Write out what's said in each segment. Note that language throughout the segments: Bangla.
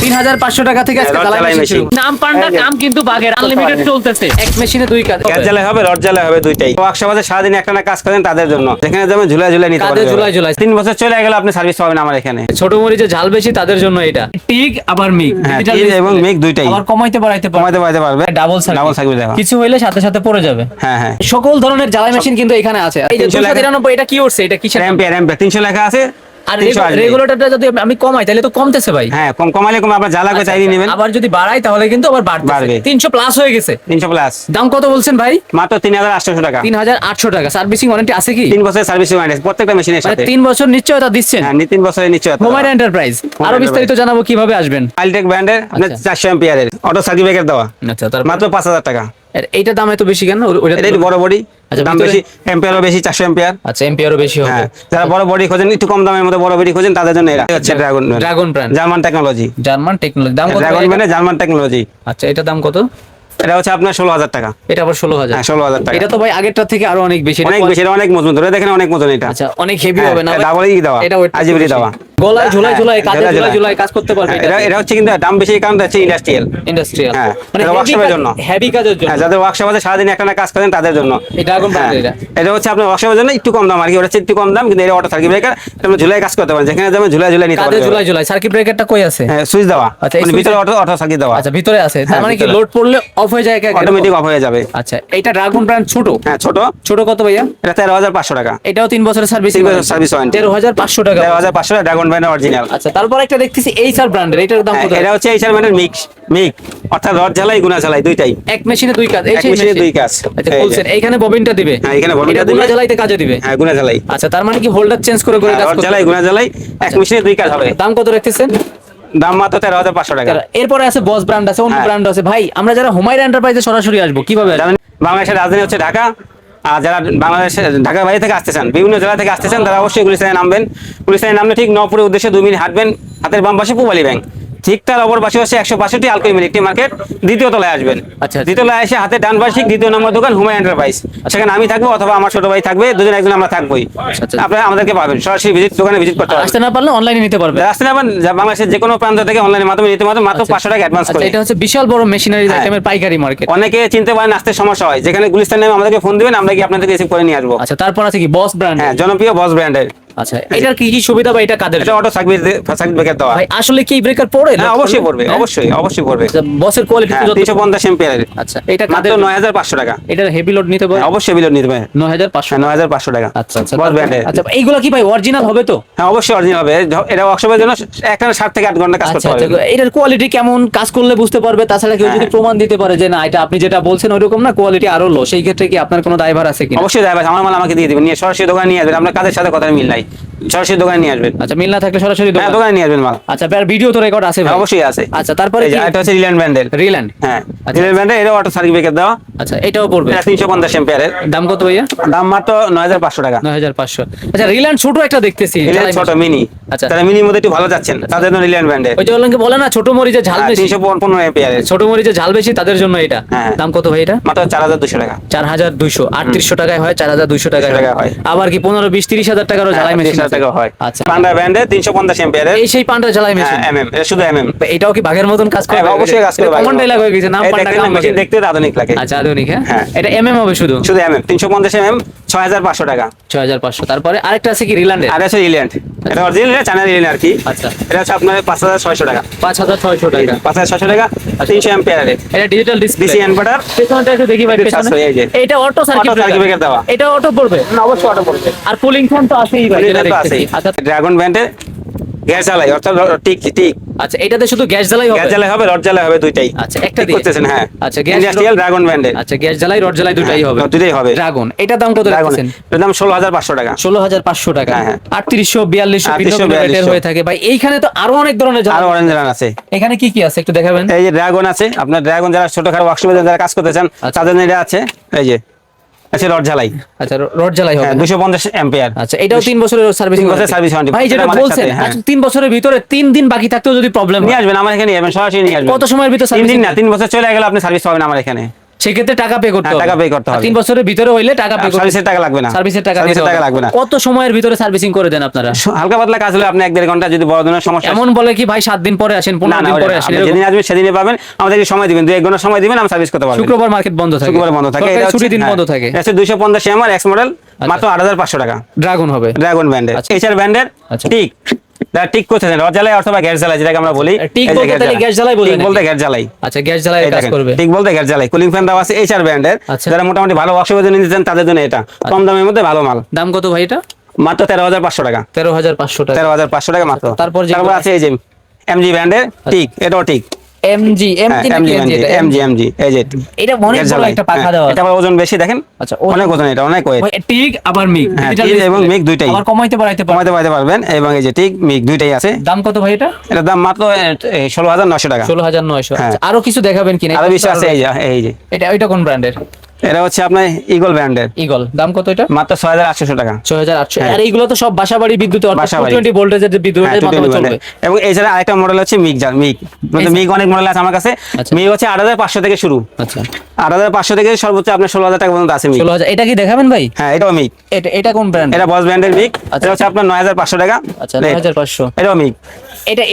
3500 টাকা থেকে আজকে জ্বালাই মেশিন নাম পান্ডা কাম কিন্তু বাগের আনলিমিটেড চলতেছে এক মেশিনে দুই কাজ গ্যাস জ্বালাই হবে রড জ্বালাই হবে দুইটাই ওয়ার্কশপে সারাদিন একটা না কাজ করেন তাদের জন্য যেখানে যেমন ঝুলাই ঝুলাই নিতে পারবেন ঝুলাই 3 বছর চলে গেল আপনি সার্ভিস পাবেন আমার এখানে ছোট মরিচে ঝাল বেশি তাদের জন্য এটা টিক আবার মিক টিক এবং মিক দুইটাই আবার কমাইতে পারবে ডাবল সার্কিট দেখো কিছু হইলে সাথে সাথে পড়ে যাবে হ্যাঁ হ্যাঁ সকল ধরনের জ্বালাই মেশিন কিন্তু এখানে আছে এই যে 293 এটা কি উঠছে এটা কিসের অ্যাম্পিয়ার 300 লেখা আছে আর রেগুলেটরটা যদি আমি কমাই তাহলে তো কমতেছে ভাই হ্যাঁ কমালে আপনার জ্বালাকে চাইলে নেবেন আবার যদি বাড়াই তাহলে কিন্তু আবার বাড়বে 300 প্লাস হয়ে গেছে 300 প্লাস দাম কত বলছেন ভাই মাত্র 3800 টাকা 3800 টাকা সার্ভিসিং ওয়ারেন্টি আছে কি 3 বছরের সার্ভিসিং ওয়ারেন্টি প্রত্যেকটা মেশিনের সাথে 3 বছর নিশ্চয়তা দিচ্ছেন হ্যাঁ 3 বছরের নিশ্চয়তা হোমার এন্টারপ্রাইজ আরো বিস্তারিত জানাবো কিভাবে আসবেন আইলটেক ব্র্যান্ডের আপনার 400 অ্যাম্পিয়ারের অটো সার্কিট ব্রেকার দেওয়া আচ্ছা তার মাত্র 5000 টাকা এইটা দাম এত বেশি কেন ওটা এটা বড় বডি দাম বেশি অ্যাম্পিয়ারও বেশি 400 অ্যাম্পিয়ার আচ্ছা অ্যাম্পিয়ারও বেশি হবে হ্যাঁ যারা বড় বডি খোঁজেন একটু কম দামের মধ্যে বড় বডি খোঁজেন তাদের জন্য এটা হচ্ছে ড্রাগন ব্র্যান্ড জার্মান টেকনোলজি দাম কত ড্রাগন মানে জার্মান টেকনোলজি আচ্ছা এটা দাম কত এটা হচ্ছে আপনার 16000 টাকা এটা আবার 16000 হ্যাঁ 16000 টাকা এটা তো ভাই আগেরটা থেকে আরো অনেক বেশি অনেক মজবুত ধরে দেখেন অনেক মজবুত এটা আচ্ছা অনেক হেভি হবে না ডাবল ই দেওয়া এটা আইজিবি দেওয়া গলায় ঝুলাই কাঁধে ঝুলাই কাজ করতে পারবে এটা হচ্ছে কিন্তু দাম বেশি কারণ হচ্ছে ইন্ডাস্ট্রিয়াল হ্যাঁ মানে ওয়ার্কশপের জন্য হেভি কাজের জন্য হ্যাঁ যাদের ওয়ার্কশপে সারাদিন একটা না কাজ করেন তাদের জন্য এটা ড্রাগন ব্র্যান্ড এটা হচ্ছে আপনার ওয়ার্কশপের জন্য একটু কম দাম আর কি ওটা একটু কম দাম কিন্তু এটা অটো সার্কিট ব্রেকার আপনি ঝুলাই কাজ করতে পারেন যেখানে যেমন ঝুলাই নিতে পারবেন কাঁধে ঝুলাই সার্কিট ব্রেকারটা কই আছে হ্যাঁ সুইচ দেওয়া আচ্ছা মানে ভিতরে অটো সার্কিট দেওয়া আচ্ছা ভিতরে আছে তার মানে কি লোড পড়লে অফ হয়ে যায় অটোমেটিক অফ হয়ে যাবে আচ্ছা এটা ড্রাগন ব্র্যান্ড ছোট হ্যাঁ ছোট কত ভাইয়া এটা 13500 টাকা এটাও 3 বছরের সার্ভিস ওয়ারেন্টি 13500 টাকা 13500 টাকা ড্রাগন ব্র্যান্ডের অরিজিনাল আচ্ছা তারপর একটা দেখতেছি এইচআর ব্র্যান্ডের এটার দাম কত এটা হচ্ছে এইচআর ব্র্যান্ডের মিক অর্থাৎ রড ঝালাই গুনা ঝালাই দুইটাই এক মেশিনে দুই কাজ এক মেশিনে দুই কাজ আচ্ছা বলছেন এইখানে ববিনটা দিবে হ্যাঁ এখানে ববিনটা দিবে গুনা ঝালাইতে কাজে দিবে হ্যাঁ গুনা ঝালাই আচ্ছা তার মানে কি হোল্ডার চেঞ্জ করে কাজ রড ঝালাই গুনা ঝালাই এক মেশিনে দুই কাজ হবে দাম কত রাখতেছেন দাম মাত্র 13500 টাকা এরপরে আছে বস ব্র্যান্ড আছে অন্য ব্র্যান্ড আছে ভাই আমরা যারা হুমায়রা এন্টারপ্রাইজে সরাসরি আসবো কিভাবে জানেন বাংলাদেশের রাজধানী হচ্ছে ঢাকা আর যারা বাংলাদেশের ঢাকার বাইরে থেকে আসতেছেন বিভিন্ন জেলা থেকে আসতেছেন তারা অবশ্যই গুলিস্তানে নামবেন গুলিস্তানে নামলে ঠিক নওপুরের উদ্দেশ্যে 2 মিনিট হাঁটবেন হাতের বাম পাশে পূবালী ব্যাংক ঠিক তার অপর পাশে হচ্ছে 165 আলকোই মিলিটি মার্কেট দ্বিতীয় তলায় আসবেন আচ্ছা দ্বিতীয় তলায় এসে হাতে ডান পাশে দ্বিতীয় নম্বর দোকান হুমায়রা এন্টারপ্রাইজ সেখানে আমি থাকবো অথবা আমার ছোট ভাই থাকবে দুজন একজন আমরা থাকবোই আপনারা আমাদেরকে পাবেন সরাসরি দোকানে ভিজিট করতে পারবেন আসতে না পারলে অনলাইনে নিতে পারবেন আসতে না পারেন বাংলাদেশের যে কোনো প্রান্ত থেকে অনলাইনের মাধ্যমে নিতে পারবেন মাত্র 500 টাকা অ্যাডভান্স করে এটা হচ্ছে বিশাল বড় মেশিনারি আইটেমের পাইকারি মার্কেট অনেকে চিনতে পারেন আসতে সমস্যা হয় যেখানে গুলিস্তান নামে আমাদেরকে ফোন দিবেন আমরা কি আপনাদেরকে রিসিভ করে নিয়ে আসবো আচ্ছা তারপর আছে কি বস ব্র্যান্ড হ্যাঁ জনপ্রিয় বস ব্র্যান্ডের আচ্ছা এটার কি সুবিধা বা এটা কাদের এটা অটো সার্কিট ব্রেকার দেওয়া ভাই আসলে কি ব্রেকার পড়ে না অবশ্যই পড়বে অবশ্যই পড়বে বসের কোয়ালিটি 350 এম্পিয়ারের আচ্ছা এটা মাত্র 9500 টাকা এটার হেভি লোড নিতে পারে অবশ্যই হেভি লোড নিতে পারে 9500 টাকা আচ্ছা বস ব্র্যান্ডের আচ্ছা এইগুলা কি ভাই অরিজিনাল হবে তো হ্যাঁ অবশ্যই অরিজিনাল হবে এটা ওয়ার্কশপের জন্য একটানা 7 থেকে 8 ঘন্টা কাজ করতে পারবে এটার কোয়ালিটি কেমন কাজ করলে বুঝতে পারবে তাছাড়া কেউ যদি প্রমাণ দিতে পারে যে না এটা আপনি যেটা বলছেন ওইরকম না কোয়ালিটি আরো লো সেই ক্ষেত্রে কি আপনার কোনো দায়ভার আছে কি অবশ্যই দায়ভার আমার মাল আমাকে দিয়ে দিবেন নিয়ে সরাসরি দোকানে নিয়ে আসবেন আপনার কাজের সাথে কথা মিল নাই সরাসরি দোকানে নিয়ে আসবেন আচ্ছা মিল না থাকলে সরাসরি দোকানে নিয়ে আসবেন মাল আচ্ছা ভিডিও তো রেকর্ড আছে ভাই অবশ্যই আছে আচ্ছা তারপরে এটা হচ্ছে রিল্যান্ড ব্র্যান্ডের হ্যাঁ রিল্যান্ড ব্র্যান্ডের এটা অটো সার্কিট ব্রেকার দেওয়া আচ্ছা এটাও পড়বে 350 এম্পিয়ারের দাম কত ভাইয়া দাম মাত্র 9500 টাকা 9500 আচ্ছা রিল্যান্ড ছোট একটা দেখতেছি ছোট মিনি আচ্ছা তারা মিনির মধ্যে একটু ভালো যাচ্ছেন তাদের জন্য রিল্যান্ড ব্র্যান্ডের ওই যে বলে না ছোট মরিচে ঝাল বেশি 315 এম্পিয়ারের ছোট মরিচে ঝাল বেশি তাদের জন্য এটা দাম কত ভাই এটা মাত্র 4200 টাকা 4200 3800 টাকায় হয় 4200 টাকায় হয় আবার কি 15 20 30000 টাকারও ঝালাই মেশিন টাকা হয় আচ্ছা পান্ডা ব্র্যান্ডের 350 এম্পিয়ারের এই সেই পান্ডা ঝালাই মেশিন এমএম এটা শুধু এমএম এটাও কি ভাগের মতন কাজ করে অবশ্যই কাজ করে কমন ডায়লগ হয়ে গেছে নাম পান্ডা কাম মেশিন দেখতে আধুনিক লাগে আচ্ছা আধুনিক হ্যাঁ এটা এমএম হবে শুধু এমএম 350 এমএম 6500 টাকা 6500 তারপরে আরেকটা আছে কি রিল্যান্ড আর আছে রিল্যান্ড এটা অরিজিনাল চায়না রিল্যান্ড আর কি আচ্ছা এটা হচ্ছে আপনার 5600 টাকা 5600 টাকা 5600 টাকা 300 এম্পিয়ারের এটা ডিজিটাল ডিসপ্লে ডিসি ইনভার্টার পেছনটা একটু দেখি ভাই পেছনে এটা অটো সার্কিট ব্রেকার দেওয়া এটা অটো পড়বে না অবশ্যই অটো পড়বে আর কুলিং ফ্যান তো আছেই ভাই আচ্ছা ড্রাগন ব্র্যান্ডের গ্যাস জ্বালাই অর্থাৎ টিক আচ্ছা এটাতে শুধু গ্যাস জ্বালাই হবে গ্যাস জ্বালাই হবে রড জ্বালাই হবে দুইটাই আচ্ছা একটা দিয়ে করতেছেন হ্যাঁ আচ্ছা গ্যাস ইন্ডাস্ট্রিয়াল ড্রাগন ব্র্যান্ডের আচ্ছা গ্যাস জ্বালাই রড জ্বালাই দুটাই হবে দুটোই হবে ড্রাগন এটা দাম কত রাখছেন এর দাম 16500 টাকা 16500 টাকা হ্যাঁ 3800 4200 বিভিন্ন রেটের হয়ে থাকে ভাই এইখানে তো আরো অনেক ধরনের আরো অরেঞ্জ রান আছে এখানে কি কি আছে একটু দেখাবেন এই যে ড্রাগন আছে আপনার ড্রাগন যারা ছোটখাটো ওয়ার্কশপে যারা কাজ করতে চান তাদের জন্য এটা আছে এই যে আচ্ছা রড জ্বালাই আচ্ছা রড জ্বালাই হবে 250 এম্পিয়ার আচ্ছা এটাও 3 বছরের সার্ভিসিং ওয়ারেন্টি ভাই যেটা বলছেন আচ্ছা 3 বছরের ভিতরে 3 দিন বাকি থাকতেও যদি প্রবলেম নিয়ে আসবেন আমার এখানে আসবেন সরাসরি নিয়ে আসবেন কত সময়ের ভিতরে 3 দিন না 3 বছর চলে গেল আপনি সার্ভিস পাবেন আমার এখানে সেক্ষেত্রে টাকা পে করতে হ্যাঁ, হবে। টাকা pay করতে আর হবে। 3 বছরের ভিতরে হইলে টাকা পে করতে সার্ভিসের টাকা লাগবে না, সার্ভিসের টাকা দিতে সার্ভিসের টাকা হবে। লাগবে না। কত সময়ের ভিতরে সার্ভিসিং করে দেন আপনারা? হালকা পাতলা কাজ হলে আপনি 1-1.5 ঘন্টা, যদি বড় ধরনের সমস্যা এমন বলে কি ভাই 7 দিন পরে আসেন, না 15 না দিন ওটা পরে না। আসেন আপনি এরকম? যেদিন আসবেন সেদিনই পাবেন, আমাদেরকে সময় দিবেন, 2-1 ঘন্টা সময় দিবেন, আমরা সার্ভিস করতে পারবেন। শুক্রবার মার্কেট বন্ধ থাকে, শুক্রবার বন্ধ থাকে। সরকারি এটা ছুটির দিন হচ্ছে, বন্ধ থাকে। এটা হচ্ছে 250 mAh এক্স মডেল, মাত্র 8500 টাকা। ড্রাগন হবে। ড্রাগন ব্র্যান্ডের, আচ্ছা। এইচআর ব্র্যান্ডের আচ্ছা। টিক। যারা টিক করতেছেন রড জ্বালাই অথবা গ্যাস জ্বালাই, যেটাকে আমরা বলি। টিক এই যে বলতে তাহলে গ্যাস জ্বালাই বোঝায় টিক নাকি? বলতে গ্যাস জ্বালাই। আচ্ছা, গ্যাস জ্বালায় এই কাজ দেখেন, করবে। টিক বলতে গ্যাস জ্বালাই। কুলিং ফ্যান দেওয়া আছে এইচআর ব্র্যান্ডের। আচ্ছা। যারা মোটামুটি ভালো ওয়ার্কশপে জন্য নিতে চান তাদের জন্য এটা কম দামের মধ্যে ভালো মাল। দাম কত ভাই এটা? মাত্র 13,500 টাকা। 13,500 টাকা। 13,500 টাকা মাত্র। তারপর যেগুলো তারপর আছে এই যে এমজি ব্র্যান্ডের টিক, এটাও টিক। এমজি হ্যাঁ, নাকি এমজি এটা? এমজি এই যে এটা অনেক গ্যাস বড় জ্বালাই। একটা পাখা হ্যাঁ, দেওয়া এটা আবার ওজন বেশি দেখেন। আচ্ছা, অনেক ওজন, এটা অনেক ওয়েট। টিক আবার মিগ, হ্যাঁ, digital টিক এবং display। মিগ দুইটাই। আবার কমাইতে বাড়াইতে পারে। কমাতে পারতে পারবেন, এবং এই যে টিক মিগ দুইটাই আছে। দাম কত ভাই এটা? এটার দাম মাত্র 16,900 টাকা। 16,900। হ্যাঁ। আচ্ছা, আরো কিছু দেখাবেন কিনা? আরো বেশি আছে, এই যে এটা ওইটা কোন ব্র্যান্ডের? এটা হচ্ছে আপনার ইগল ব্র্যান্ডের, ইগল। দাম কত এটা? মাত্র 6,800 টাকা। 6,800। হ্যাঁ। আর এইগুলো তো সব বাসাবাড়ি বিদ্যুৎ, অর্থাৎ বাসাবাড়ি। 220 ভোল্টেজের যে হ্যাঁ, বিদ্যুতের 220 মাধ্যমে ব্র্যান্ডের। চলবে। এবং এছাড়া আরেকটা মডেল হচ্ছে মিগ মিগ মিগ অনেক মডেল আছে আমার কাছে। আচ্ছা। মিগ হচ্ছে 8,500 থেকে শুরু। আচ্ছা, 8,500 থেকে সর্বোচ্চ আপনার 16,000 টাকা পর্যন্ত আছে মিগ। 16,000। এটা কি দেখাবেন ভাই? হ্যাঁ, এটাও মিগ। এটা কোন ব্র্যান্ড? এটা বস ব্র্যান্ডের মিগ। আচ্ছা। এটা হচ্ছে আপনার 9,500 টাকা। আচ্ছা, 9,500। এটাও মিগ।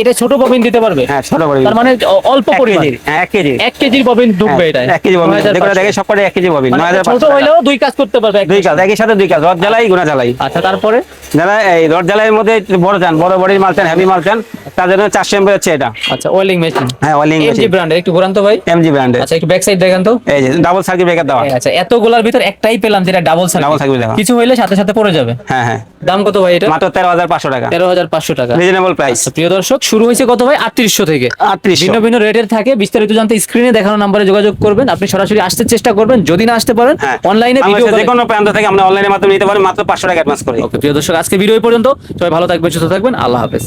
এটা ছোট ববিন দিতে পারবে? হ্যাঁ, ছোট বড় তার মানে অল্প 1 পরিমাণ। কেজি। হ্যাঁ, 1 কেজি। 1 কেজির ববিন ঢুকবে এটা? 1 কেজি ববিন। 9,500 যেগুলো দেখে সবকটাই 1 কেজি ববিন। মানে 9,500 ছোট টাকা। হইলেও দুই কাজ করতে পারবে। দুই কাজ, একই সাথে দুই কাজ, রড জ্বালাই গুণা জ্বালাই। আচ্ছা, তারপরে যারা এই রড জ্বালাইয়ের মধ্যে একটু বড় চান, বড় বডির মাল চান, হেভি মাল চান, তাদের জন্য 400 এমপি হচ্ছে এটা। আচ্ছা, ওয়েলিং মেশিন। হ্যাঁ, ওয়েলিং এমজি মেশিন, ব্র্যান্ডের। একটু ঘোরান তো ভাই। এমজি ব্র্যান্ডের। আচ্ছা, একটু ব্যাক সাইড দেখান তো। এই যে ডাবল সার্কিট ব্রেকার দেওয়া। আচ্ছা, এতগুলার ভিতর একটাই পেলাম যেটা ডাবল Double circuit সার্কিট, দেওয়া। কিছু হইলে সাথে সাথে পড়ে যাবে। হ্যাঁ হ্যাঁ, দাম কত ভাই এটা? মাত্র 13,500 টাকা। 13,500 টাকা। Reasonable price. আচ্ছা, প্রিয় দর্শক, শুরু হয়েছে কত ভাই? 3800 থেকে। 3800। ভিন্ন ভিন্ন রেটের থাকে। বিস্তারিত জানতে স্ক্রিনে দেখানো নম্বরে যোগাযোগ করবেন। আপনি সরাসরি আসতে চেষ্টা করবেন, যদি না আসতে পারেন হ্যাঁ, অনলাইনে ভিডিও বাংলাদেশের যে কোনো প্রান্ত থেকে আমরা অনলাইনের মাধ্যমে নিতে পারি, মাত্র 500 টাকা অ্যাডভান্স করি। ওকে প্রিয় দর্শক, আজকে ভিডিও এই পর্যন্ত। সবাই ভালো থাকবেন, সুস্থ থাকবেন। আল্লাহ হাফেজ।